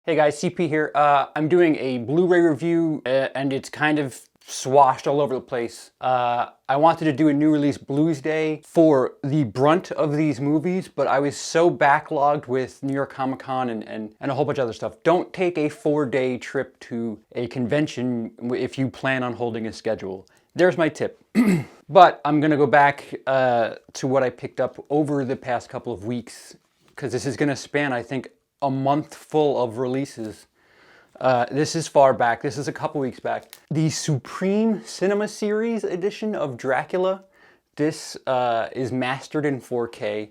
Hey guys, CP here. I'm doing a Blu Ray review and it's kind of swashed all over the place. I wanted to do a new release Blues Day for the brunt of these movies, but I was so backlogged with New York Comic Con and a whole bunch of other stuff. Don't take a 4-day trip to a convention if you plan on holding a schedule. There's my tip. But I'm gonna go back to what I picked up over the past couple of weeks, because this is gonna span, I think, a month full of releases. This is far back. This is a couple weeks back. The Supreme Cinema Series edition of Dracula. This is mastered in 4K.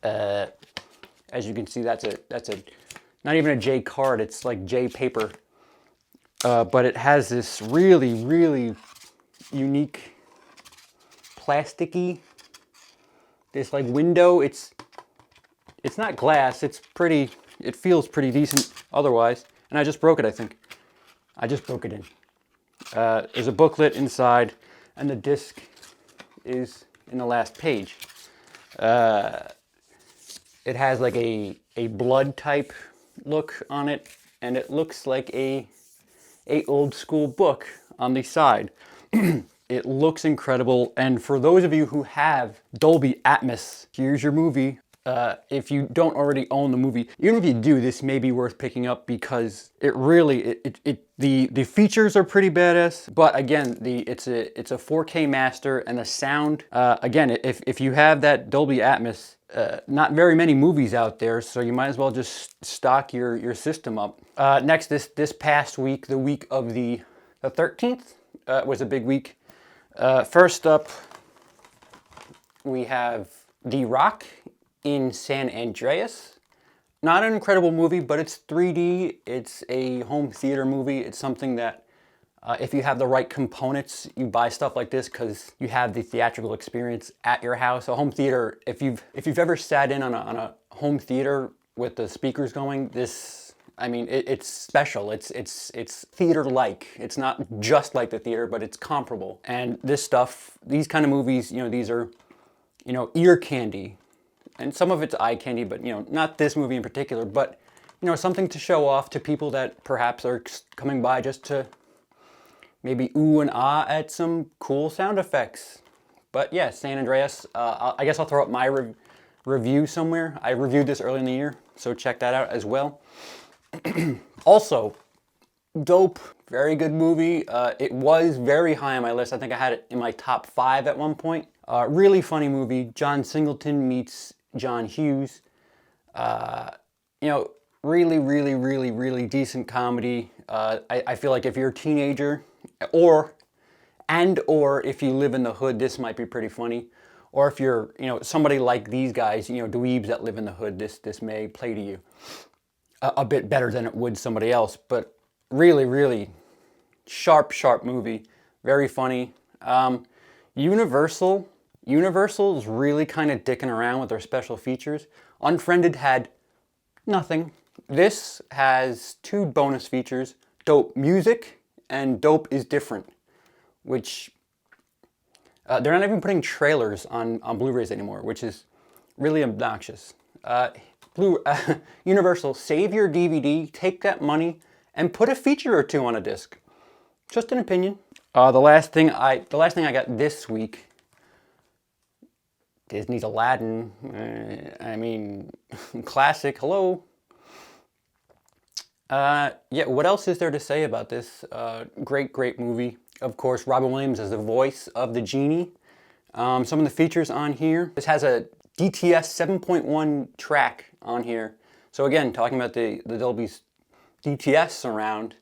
As you can see, that's a not even a J card. It's like J paper. But it has this really unique plasticky, this like window. It's not glass. It's pretty. It feels pretty decent otherwise. And I just broke it, I think. I just broke it in. There's a booklet inside, and the disc is in the last page. It has like a blood type look on it, and it looks like a old school book on the side. It looks incredible, and for those of you who have Dolby Atmos, here's your movie. If you don't already own the movie, even if you do, this may be worth picking up because it really, the features are pretty badass. But again, it's a 4K master, and the sound, again, if you have that Dolby Atmos, not very many movies out there, so you might as well just stock your system up. Next, this past week, the week of the 13th, was a big week. First up, we have The Rock in San Andreas. Not an incredible movie, but it's 3D. It's a home theater movie. It's something that if you have the right components, you buy stuff like this because you have the theatrical experience at your house. A home theater, if you've ever sat in on a home theater with the speakers going, this, I mean, it's special. It's theater-like. It's not just like the theater, but it's comparable. And this stuff, these kind of movies, these are, ear candy. And some of it's eye candy, but not this movie in particular, but something to show off to people that perhaps are coming by just to maybe ooh and ah at some cool sound effects. But yeah, San Andreas, I guess I'll throw up my review somewhere. I reviewed this early in the year, so check that out as well. Also, Dope, very good movie. It was very high on my list. I think I had it in my top 5 at one point. Really funny movie. John Singleton meets John Hughes. Really decent comedy. I feel like if you're a teenager, or if you live in the hood, this might be pretty funny. Or if you're, somebody like these guys, dweebs that live in the hood, this may play to you a bit better than it would somebody else. But really sharp movie. Very funny. Universal is really kind of dicking around with their special features. Unfriended had nothing. This has 2 bonus features: Dope Music and Dope is Different, which they're not even putting trailers on Blu-rays anymore, which is really obnoxious. Universal, save your DVD, take that money, and put a feature or 2 on a disc. Just an opinion. The last thing I got this week, Disney's Aladdin. I mean, classic. Hello. Yeah, what else is there to say about this? Great movie. Of course, Robin Williams is the voice of the genie. Some of the features on here. This has a DTS 7.1 track on here. So again, talking about the Dolby's DTS surround,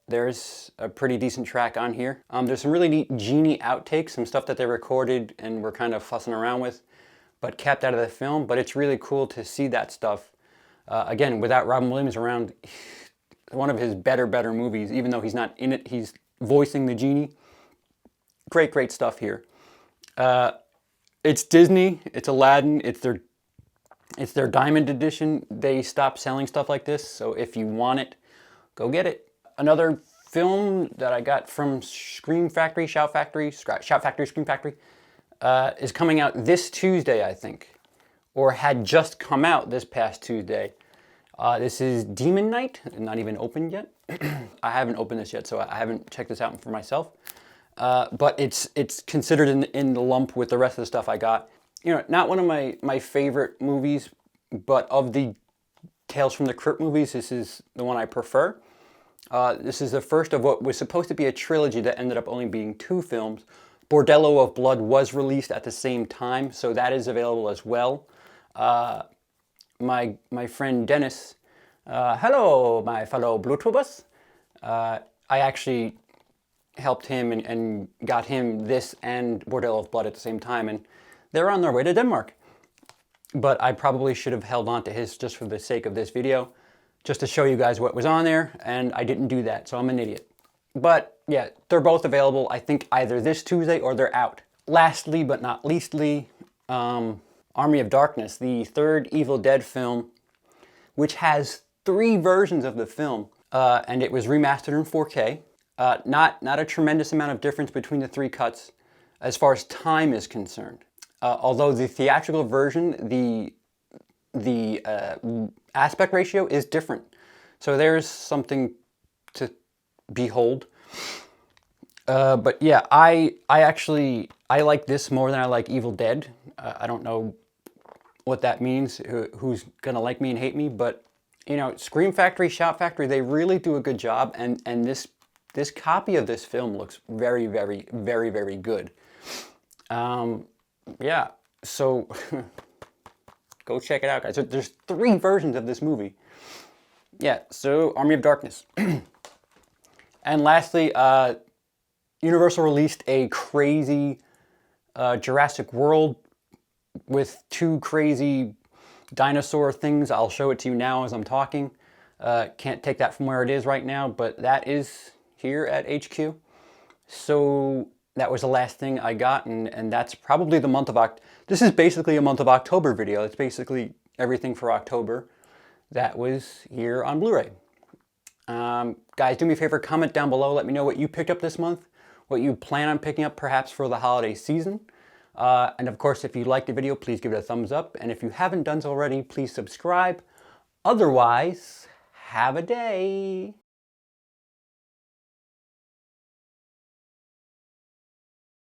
there's a pretty decent track on here. There's some really neat genie outtakes, some stuff that they recorded and were kind of fussing around with, but kept out of the film. But it's really cool to see that stuff. Again, without Robin Williams around, one of his better movies, even though he's not in it, he's voicing the genie. Great stuff here. It's Disney, it's Aladdin, it's their Diamond Edition. They stopped selling stuff like this, so if you want it, go get it. Another film that I got from Scream Factory, Shout Factory, Scream Factory, is coming out this Tuesday, I think, or had just come out this past Tuesday. This is Demon Knight, not even opened yet. I haven't opened this yet, so I haven't checked this out for myself. But it's considered in the lump with the rest of the stuff I got. You know, not one of my favorite movies, but of the Tales from the Crypt movies, this is the one I prefer. This is the first of what was supposed to be a trilogy that ended up only being 2 films. Bordello of Blood was released at the same time, so that is available as well. My friend Dennis, hello, my fellow Bluetubers. I actually helped him and got him this and Bordello of Blood at the same time, and they're on their way to Denmark. But I probably should have held on to his just for the sake of this video, just to show you guys what was on there, and I didn't do that, so I'm an idiot. But yeah, they're both available, I think, either this Tuesday or they're out. Lastly, but not leastly, Army of Darkness, the 3rd Evil Dead film, which has 3 versions of the film, and it was remastered in 4K. Not a tremendous amount of difference between the 3 cuts as far as time is concerned. Although the theatrical version, the aspect ratio is different. So there's something to behold. But yeah, I like this more than I like Evil Dead. I don't know what that means, who's gonna like me and hate me, but you know, Scream Factory, Shout Factory, they really do a good job, and this copy of this film looks very, very, very, very good. Yeah, so go check it out, guys. There's 3 versions of this movie. Yeah, so Army of Darkness. And lastly, Universal released a crazy Jurassic World with 2 crazy dinosaur things. I'll show it to you now as I'm talking. Can't take that from where it is right now, but that is here at HQ. So that was the last thing I got, and that's probably the month of October. This is basically a month of October video. It's basically everything for October that was here on Blu-ray. Guys, do me a favor, comment down below. Let me know what you picked up this month, what you plan on picking up perhaps for the holiday season. And of course, if you liked the video, please give it a thumbs up. And if you haven't done so already, please subscribe. Otherwise, have a day.